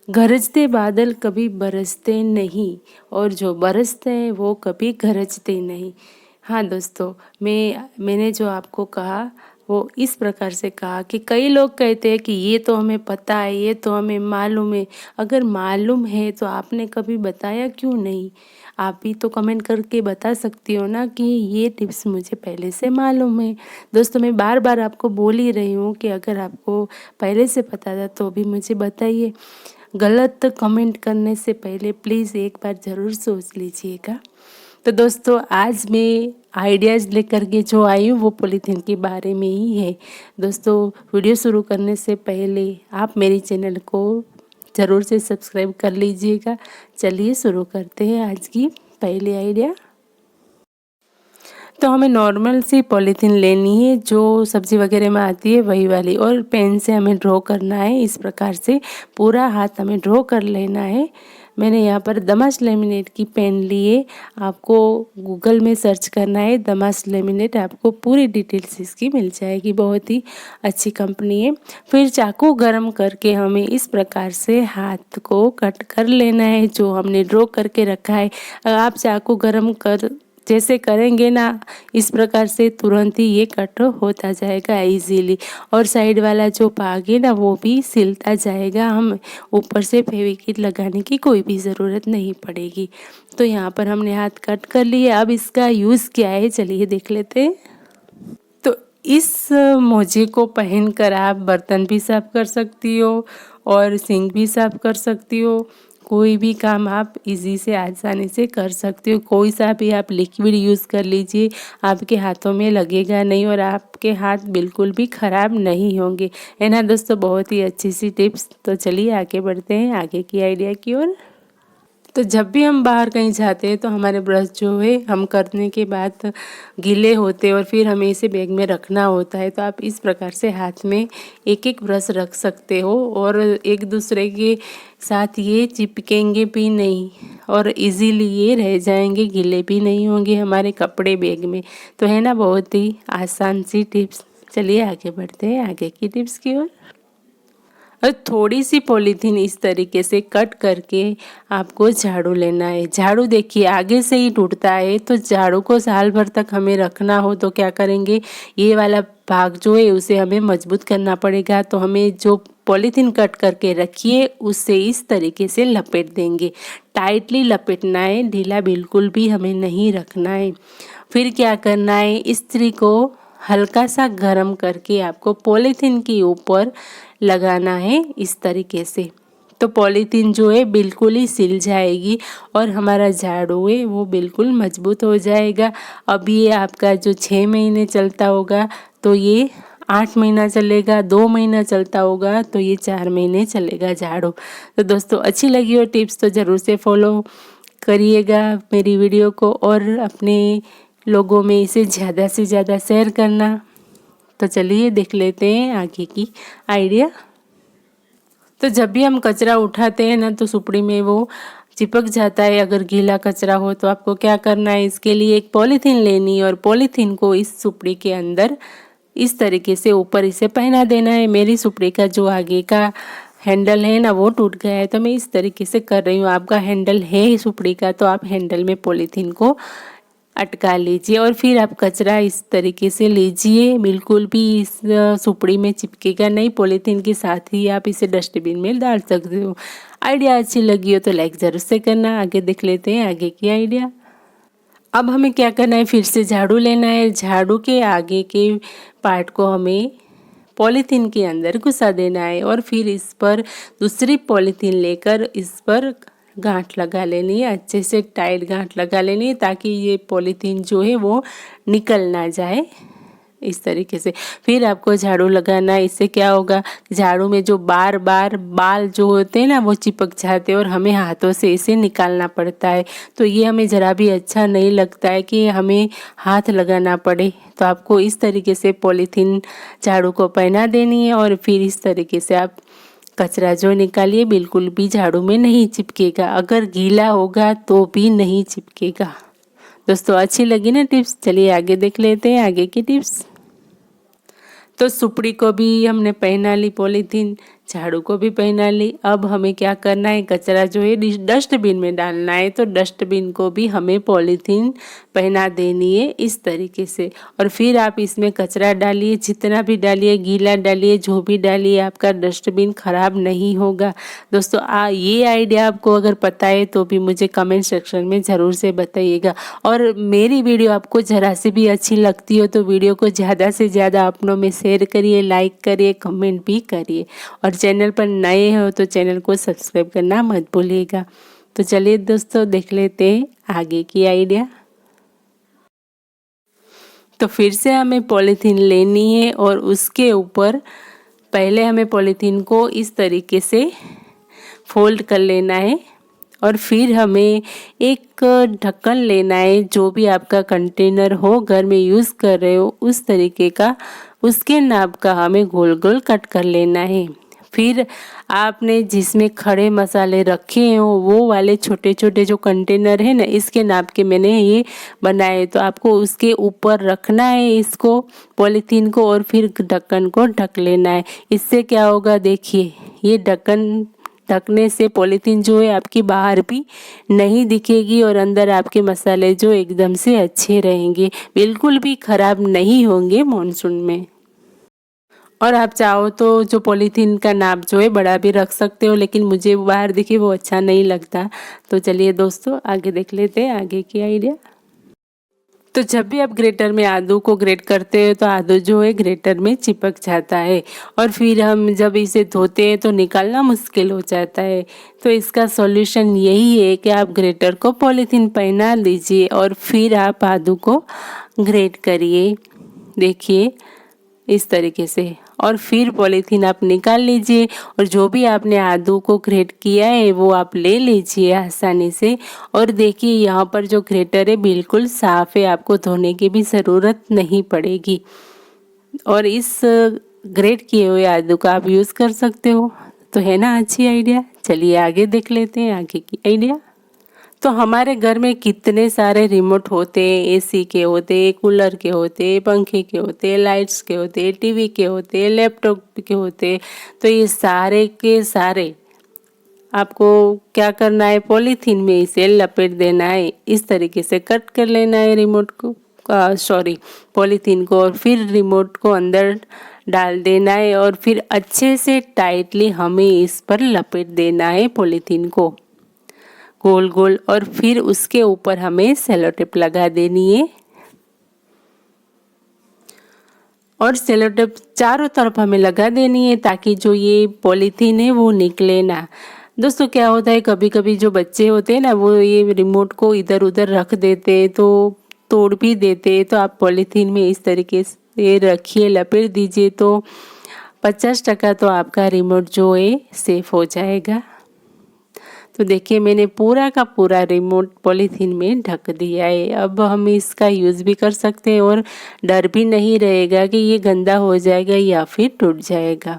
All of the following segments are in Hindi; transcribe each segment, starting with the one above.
गरजते बादल कभी बरसते नहीं और जो बरसते हैं वो कभी गरजते नहीं। हाँ दोस्तों, मैंने जो आपको कहा वो इस प्रकार से कहा कि कई लोग कहते हैं कि ये तो हमें पता है, ये तो हमें मालूम है। अगर मालूम है तो आपने कभी बताया क्यों नहीं? आप भी तो कमेंट करके बता सकती हो ना कि ये टिप्स मुझे पहले से मालूम है। दोस्तों, मैं बार बार आपको बोल ही रही हूँ कि अगर आपको पहले से पता था तो भी मुझे बताइए। गलत कमेंट करने से पहले प्लीज़ एक बार ज़रूर सोच लीजिएगा। तो दोस्तों, आज मैं आइडियाज़ लेकर के जो आई हूँ वो पॉलीथीन के बारे में ही है। दोस्तों, वीडियो शुरू करने से पहले आप मेरे चैनल को ज़रूर से सब्सक्राइब कर लीजिएगा। चलिए शुरू करते हैं आज की पहली आइडिया। तो हमें नॉर्मल सी पॉलीथीन लेनी है जो सब्ज़ी वगैरह में आती है वही वाली, और पेन से हमें ड्रॉ करना है। इस प्रकार से पूरा हाथ हमें ड्रॉ कर लेना है। मैंने यहाँ पर दमास लेमिनेट की पेन ली है। आपको गूगल में सर्च करना है दमास लेमिनेट, आपको पूरी डिटेल्स इसकी मिल जाएगी। बहुत ही अच्छी कंपनी है। फिर चाकू गरम करके हमें इस प्रकार से हाथ को कट कर लेना है जो हमने ड्रॉ करके रखा है। आप चाकू गरम कर जैसे करेंगे ना, इस प्रकार से तुरंत ही ये कट होता जाएगा इजीली, और साइड वाला जो भाग है ना वो भी सिलता जाएगा। हम ऊपर से फेविक्विक लगाने की कोई भी ज़रूरत नहीं पड़ेगी। तो यहाँ पर हमने हाथ कट कर लिए। अब इसका यूज़ क्या है चलिए देख लेते हैं। तो इस मोजे को पहनकर आप बर्तन भी साफ कर सकती हो और सिंक भी साफ कर सकती हो। कोई भी काम आप इजी से आसानी से कर सकते हो। कोई सा भी आप लिक्विड यूज़ कर लीजिए, आपके हाथों में लगेगा नहीं और आपके हाथ बिल्कुल भी ख़राब नहीं होंगे। है ना दोस्तों, बहुत ही अच्छी सी टिप्स। तो चलिए आगे बढ़ते हैं आगे की आइडिया की ओर। तो जब भी हम बाहर कहीं जाते हैं तो हमारे ब्रश जो है हम करने के बाद गीले होते हैं और फिर हमें इसे बैग में रखना होता है। तो आप इस प्रकार से हाथ में एक एक ब्रश रख सकते हो और एक दूसरे के साथ ये चिपकेंगे भी नहीं और इजीली ये रह जाएंगे, गीले भी नहीं होंगे हमारे कपड़े बैग में। तो है ना, बहुत ही आसान सी टिप्स। चलिए आगे बढ़ते हैं आगे की टिप्स की ओर। और थोड़ी सी पॉलीथीन इस तरीके से कट करके आपको झाड़ू लेना है। झाड़ू देखिए आगे से ही टूटता है, तो झाड़ू को साल भर तक हमें रखना हो तो क्या करेंगे, ये वाला भाग जो है उसे हमें मजबूत करना पड़ेगा। तो हमें जो पॉलीथीन कट करके रखिए उससे इस तरीके से लपेट देंगे। टाइटली लपेटना है, ढीला बिल्कुल भी हमें नहीं रखना है। फिर क्या करना है, इस्त्री को हल्का सा गरम करके आपको पॉलीथीन के ऊपर लगाना है इस तरीके से। तो पॉलीथीन जो है बिल्कुल ही सिल जाएगी और हमारा झाड़ू है वो बिल्कुल मजबूत हो जाएगा। अब ये आपका जो 6 महीने चलता होगा तो ये 8 महीना चलेगा, 2 महीना चलता होगा तो ये 4 महीने चलेगा झाड़ू। तो दोस्तों, अच्छी लगी हो टिप्स तो ज़रूर से फॉलो करिएगा मेरी वीडियो को और अपने लोगों में इसे ज़्यादा से ज़्यादा शेयर करना। तो चलिए देख लेते हैं आगे की आइडिया। तो जब भी हम कचरा उठाते हैं ना तो सुपड़ी में वो चिपक जाता है अगर गीला कचरा हो। तो आपको क्या करना है, इसके लिए एक पॉलीथीन लेनी है और पॉलीथीन को इस सुपड़ी के अंदर इस तरीके से ऊपर इसे पहना देना है। मेरी सुपड़ी का जो आगे का हैंडल है ना वो टूट गया है तो मैं इस तरीके से कर रही हूँ। आपका हैंडल है सुपड़ी का तो आप हैंडल में पॉलीथीन को अटका लीजिए और फिर आप कचरा इस तरीके से लीजिए। बिल्कुल भी इस सुपड़ी में चिपकेगा नहीं, पॉलीथीन के साथ ही आप इसे डस्टबिन में डाल सकते हो। आइडिया अच्छी लगी हो तो लाइक ज़रूर से करना। आगे देख लेते हैं आगे की आइडिया। अब हमें क्या करना है, फिर से झाड़ू लेना है। झाड़ू के आगे के पार्ट को हमें पॉलीथीन के अंदर घुसा देना है और फिर इस पर दूसरी पॉलीथीन लेकर इस पर गांठ लगा लेनी है। अच्छे से टाइट गांठ लगा लेनी है ताकि ये पॉलीथीन जो है वो निकल ना जाए इस तरीके से। फिर आपको झाड़ू लगाना है। इससे क्या होगा, झाड़ू में जो बार बार बाल जो होते हैं ना वो चिपक जाते हैं और हमें हाथों से इसे निकालना पड़ता है। तो ये हमें ज़रा भी अच्छा नहीं लगता है कि हमें हाथ लगाना पड़े। तो आपको इस तरीके से पॉलीथीन झाड़ू को पहना देनी है और फिर इस तरीके से आप कचरा जो निकालिए, बिल्कुल भी झाड़ू में नहीं चिपकेगा। अगर गीला होगा तो भी नहीं चिपकेगा। दोस्तों, अच्छी लगी ना टिप्स? चलिए आगे देख लेते हैं आगे की टिप्स। तो सुपड़ी को भी हमने पहना ली पॉलीथीन, झाड़ू को भी पहना ली। अब हमें क्या करना है, कचरा जो है डस्टबिन में डालना है। तो डस्टबिन को भी हमें पॉलीथीन पहना देनी है इस तरीके से। और फिर आप इसमें कचरा डालिए, जितना भी डालिए, गीला डालिए, जो भी डालिए, आपका डस्टबिन खराब नहीं होगा। दोस्तों ये आइडिया आपको अगर पता है तो भी मुझे कमेंट सेक्शन में ज़रूर से बताइएगा। और मेरी वीडियो आपको ज़रा से भी अच्छी लगती हो तो वीडियो को ज़्यादा से ज़्यादा अपनों में शेयर करिए, लाइक करिए, कमेंट भी करिए। और चैनल पर नए हो तो चैनल को सब्सक्राइब करना मत भूलिएगा। तो चलिए दोस्तों देख लेते हैं आगे की आइडिया। तो फिर से हमें पॉलीथीन लेनी है और उसके ऊपर पहले हमें पॉलीथीन को इस तरीके से फोल्ड कर लेना है। और फिर हमें एक ढक्कन लेना है, जो भी आपका कंटेनर हो, घर में यूज़ कर रहे हो उस तरीके का, उसके नाप का हमें गोल गोल कट कर लेना है। फिर आपने जिसमें खड़े मसाले रखे हो वो वाले छोटे छोटे जो कंटेनर है ना, इसके नाप के मैंने ये बनाए। तो आपको उसके ऊपर रखना है इसको, पॉलीथीन को, और फिर ढक्कन को ढक लेना है। इससे क्या होगा, देखिए ये ढक्कन ढकने से पॉलीथीन जो है आपकी बाहर भी नहीं दिखेगी और अंदर आपके मसाले जो एकदम से अच्छे रहेंगे, बिल्कुल भी खराब नहीं होंगे मॉनसून में। और आप चाहो तो जो पॉलीथीन का नाप जो है बड़ा भी रख सकते हो, लेकिन मुझे बाहर दिखे वो अच्छा नहीं लगता। तो चलिए दोस्तों आगे देख लेते हैं आगे की आइडिया। तो जब भी आप ग्रेटर में आलू को ग्रेट करते हैं तो आलू जो है ग्रेटर में चिपक जाता है और फिर हम जब इसे धोते हैं तो निकालना मुश्किल हो जाता है। तो इसका सॉल्यूशन यही है कि आप ग्रेटर को पॉलीथीन पहना लीजिए और फिर आप आलू को ग्रेट करिए, देखिए इस तरीके से। और फिर पॉलीथीन आप निकाल लीजिए और जो भी आपने आलू को ग्रेट किया है वो आप ले लीजिए आसानी से। और देखिए यहाँ पर जो ग्रेटर है बिल्कुल साफ़ है, आपको धोने की भी ज़रूरत नहीं पड़ेगी। और इस ग्रेट किए हुए आलू का आप यूज़ कर सकते हो। तो है ना अच्छी आइडिया। चलिए आगे देख लेते हैं आगे की आइडिया। तो हमारे घर में कितने सारे रिमोट होते हैं, एसी के होते हैं, कूलर के होते हैं, पंखे के होते हैं, लाइट्स के होते हैं, टीवी के होते हैं, लैपटॉप के होते हैं। तो ये सारे के सारे आपको क्या करना है, पॉलीथीन में इसे लपेट देना है। इस तरीके से कट कर लेना है रिमोट को, पॉलीथीन को, और फिर रिमोट को अंदर डाल देना है और फिर अच्छे से टाइटली हमें इस पर लपेट देना है पॉलीथीन को गोल गोल। और फिर उसके ऊपर हमें सेलो टेप लगा देनी है और सेलो टेप चारों तरफ हमें लगा देनी है ताकि जो ये पॉलीथीन है वो निकले ना। दोस्तों क्या होता है, कभी कभी जो बच्चे होते हैं ना वो ये रिमोट को इधर उधर रख देते हैं तो तोड़ भी देते हैं। तो आप पॉलीथीन में इस तरीके से रखिए, लपेट दीजिए, तो 50% तो आपका रिमोट जो है सेफ हो जाएगा। तो देखिए मैंने पूरा का पूरा रिमोट पॉलीथीन में ढक दिया है। अब हम इसका यूज़ भी कर सकते हैं और डर भी नहीं रहेगा कि ये गंदा हो जाएगा या फिर टूट जाएगा।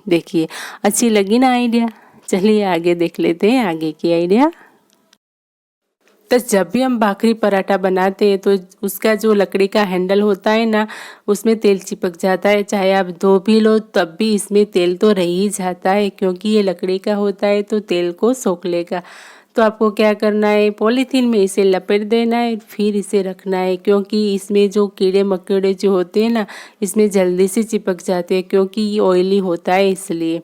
देखिए अच्छी लगी ना आइडिया। चलिए आगे देख लेते हैं आगे की आइडिया। तो जब भी हम भाकरी पराठा बनाते हैं तो उसका जो लकड़ी का हैंडल होता है ना, उसमें तेल चिपक जाता है। चाहे आप धो भी लो तब भी इसमें तेल तो रह ही जाता है, क्योंकि ये लकड़ी का होता है तो तेल को सोख लेगा। तो आपको क्या करना है, पॉलीथीन में इसे लपेट देना है, फिर इसे रखना है, क्योंकि इसमें जो कीड़े मकोड़े जो होते हैं ना, इसमें जल्दी से चिपक जाते हैं क्योंकि ये ऑयली होता है इसलिए।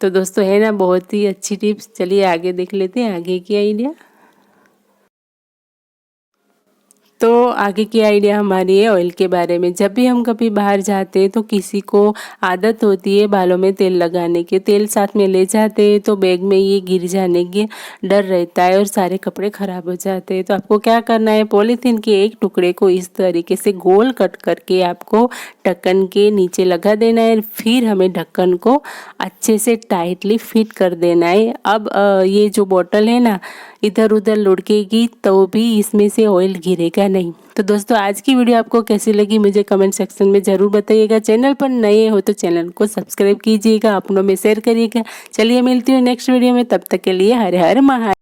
तो दोस्तों है ना बहुत ही अच्छी टिप्स। चलिए आगे देख लेते हैं आगे की आइडिया। तो आगे की आइडिया हमारी है ऑयल के बारे में। जब भी हम कभी बाहर जाते हैं तो किसी को आदत होती है बालों में तेल लगाने की, तेल साथ में ले जाते हैं तो बैग में ये गिर जाने की डर रहता है और सारे कपड़े ख़राब हो जाते हैं। तो आपको क्या करना है, पॉलीथीन के एक टुकड़े को इस तरीके से गोल कट करके आपको ढक्कन के नीचे लगा देना है। फिर हमें ढक्कन को अच्छे से टाइटली फिट कर देना है। अब ये जो बॉटल है ना इधर उधर लुढ़केगी तो भी इसमें से ऑयल गिरेगा नहीं। तो दोस्तों आज की वीडियो आपको कैसी लगी मुझे कमेंट सेक्शन में ज़रूर बताइएगा। चैनल पर नए हो तो चैनल को सब्सक्राइब कीजिएगा, अपनों में शेयर करिएगा। चलिए मिलती हूँ नेक्स्ट वीडियो में, तब तक के लिए हर हर महादेव।